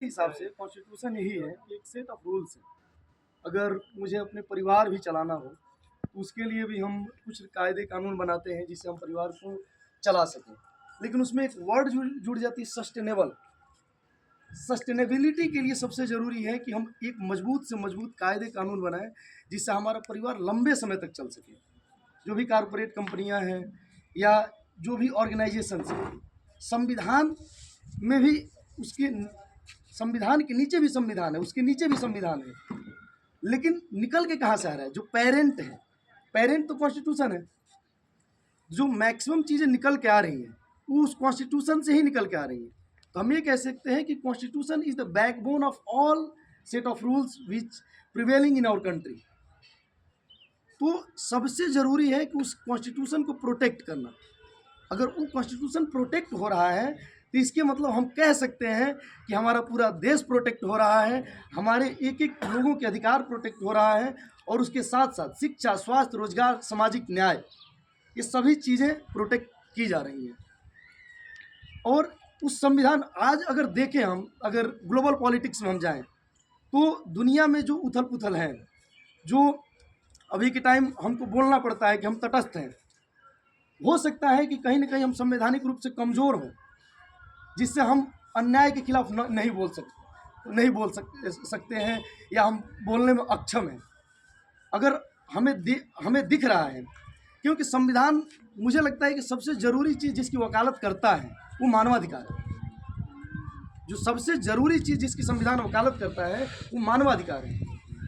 हिसाब से कॉन्स्टिट्यूशन यही है कि एक सेट ऑफ रूल्स है। अगर मुझे अपने परिवार भी चलाना हो तो उसके लिए भी हम कुछ कायदे कानून बनाते हैं जिससे हम परिवार को चला सकें। लेकिन उसमें एक वर्ड जुड़ जाती है, सस्टेनेबल। सस्टेनेबिलिटी के लिए सबसे ज़रूरी है कि हम एक मजबूत से मजबूत कायदे कानून बनाएं जिससे हमारा परिवार लंबे समय तक चल सके। जो भी कारपोरेट कंपनियां हैं या जो भी ऑर्गेनाइजेशंस हैं, संविधान में भी उसके संविधान के नीचे भी संविधान है, उसके नीचे भी संविधान है, लेकिन निकल के कहाँ से आ रहा है? जो पेरेंट है, पेरेंट तो कॉन्स्टिट्यूशन है। जो मैक्सिमम चीज़ें निकल के आ रही हैं वो उस कॉन्स्टिट्यूशन से ही निकल के आ रही हैं। तो हम ये कह सकते हैं कि constitution is the backbone of all set of rules which prevailing in our country. तो सबसे ज़रूरी है कि उस कॉन्स्टिट्यूशन को प्रोटेक्ट करना। अगर वो कॉन्स्टिट्यूशन प्रोटेक्ट हो रहा है तो इसके मतलब हम कह सकते हैं कि हमारा पूरा देश प्रोटेक्ट हो रहा है, हमारे एक एक लोगों के अधिकार प्रोटेक्ट हो रहा है, और उसके साथ साथ शिक्षा, स्वास्थ्य, रोजगार, सामाजिक न्याय, ये सभी चीज़ें प्रोटेक्ट की जा रही हैं। और उस संविधान आज अगर देखें हम, अगर ग्लोबल पॉलिटिक्स में हम जाएं तो दुनिया में जो उथल पुथल है, जो अभी के टाइम हमको बोलना पड़ता है कि हम तटस्थ हैं, हो सकता है कि कहीं ना कहीं हम संवैधानिक रूप से कमज़ोर हों, जिससे हम अन्याय के खिलाफ नहीं बोल सकते हैं या हम बोलने में अक्षम हैं। अगर हमें दिख रहा है, क्योंकि संविधान मुझे लगता है कि सबसे ज़रूरी चीज़ जिसकी वकालत करता है वो मानवाधिकार है। जो सबसे ज़रूरी चीज़ जिसकी संविधान वकालत करता है वो मानवाधिकार है।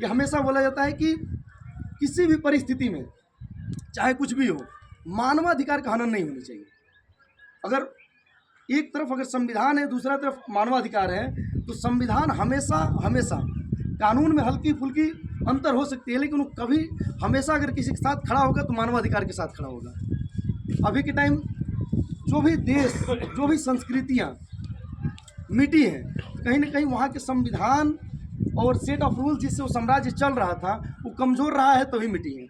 ये हमेशा बोला जाता है कि किसी भी परिस्थिति में चाहे कुछ भी हो, मानवाधिकार का हनन नहीं होनी चाहिए। अगर एक तरफ अगर संविधान है, दूसरा तरफ मानवाधिकार है, तो संविधान हमेशा हमेशा, कानून में हल्की फुल्की अंतर हो सकती है, लेकिन वो कभी हमेशा अगर किसी के साथ खड़ा होगा तो मानवाधिकार के साथ खड़ा होगा। अभी के टाइम जो भी देश, जो भी संस्कृतियाँ मिटी हैं, कहीं ना कहीं वहाँ के संविधान और सेट ऑफ रूल्स जिससे वो साम्राज्य चल रहा था वो कमज़ोर रहा है, तभी मिटी है।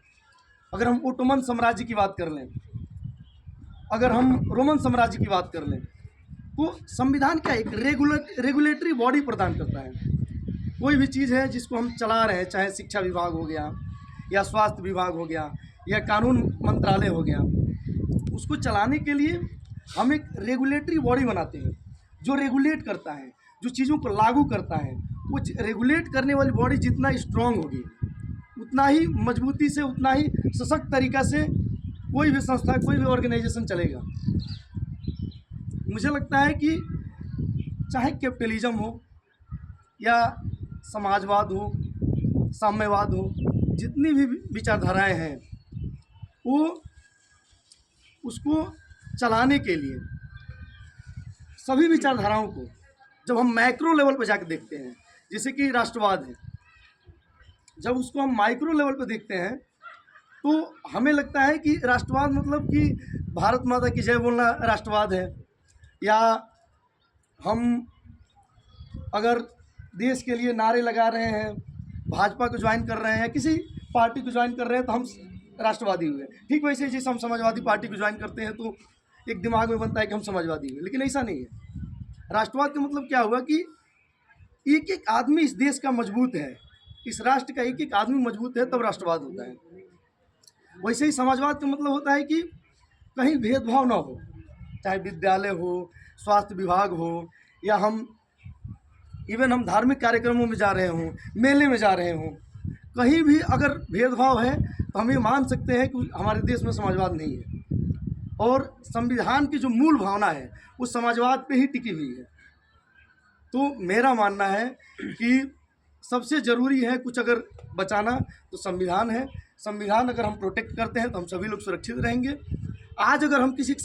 अगर हम ओटोमन साम्राज्य की बात कर लें, अगर हम रोमन साम्राज्य की बात कर लें, तो संविधान क्या एक रेगुलेटरी बॉडी प्रदान करता है। कोई भी चीज़ है जिसको हम चला रहे हैं, चाहे शिक्षा विभाग हो गया या स्वास्थ्य विभाग हो गया या कानून मंत्रालय हो गया, उसको चलाने के लिए हम एक रेगुलेटरी बॉडी बनाते हैं जो रेगुलेट करता है, जो चीज़ों को लागू करता है। वो रेगुलेट करने वाली बॉडी जितना स्ट्रांग होगी, उतना ही मजबूती से, उतना ही सशक्त तरीक़ा से कोई भी संस्था, कोई भी ऑर्गेनाइजेशन चलेगा। मुझे लगता है कि चाहे कैपिटलिज्म हो या समाजवाद हो, साम्यवाद हो, जितनी भी विचारधाराएं हैं, वो उसको चलाने के लिए सभी विचारधाराओं को जब हम मैक्रो लेवल पर जाकर देखते हैं, जैसे कि राष्ट्रवाद है, जब उसको हम माइक्रो लेवल पर देखते हैं तो हमें लगता है कि राष्ट्रवाद मतलब कि भारत माता की जय बोलना राष्ट्रवाद है, या हम अगर देश के लिए नारे लगा रहे हैं, भाजपा को ज्वाइन कर रहे हैं, किसी पार्टी को ज्वाइन कर रहे हैं तो हम राष्ट्रवादी हुए। ठीक वैसे जैसे हम समाजवादी पार्टी को ज्वाइन करते हैं तो एक दिमाग में बनता है कि हम समाजवादी हुए, लेकिन ऐसा नहीं है। राष्ट्रवाद का मतलब क्या हुआ कि एक एक आदमी इस देश का मजबूत है, इस राष्ट्र का एक एक आदमी मजबूत है, तब राष्ट्रवाद होता है। वैसे ही समाजवाद का मतलब होता है कि कहीं भेदभाव ना हो, चाहे विद्यालय हो, स्वास्थ्य विभाग हो, या हम धार्मिक कार्यक्रमों में जा रहे हों, मेले में जा रहे हों, कहीं भी अगर भेदभाव है तो हम ये मान सकते हैं कि हमारे देश में समाजवाद नहीं है। और संविधान की जो मूल भावना है वो समाजवाद पे ही टिकी हुई है। तो मेरा मानना है कि सबसे ज़रूरी है कुछ अगर बचाना तो संविधान है। संविधान अगर हम प्रोटेक्ट करते हैं तो हम सभी लोग सुरक्षित रहेंगे। आज अगर हम किसी के साथ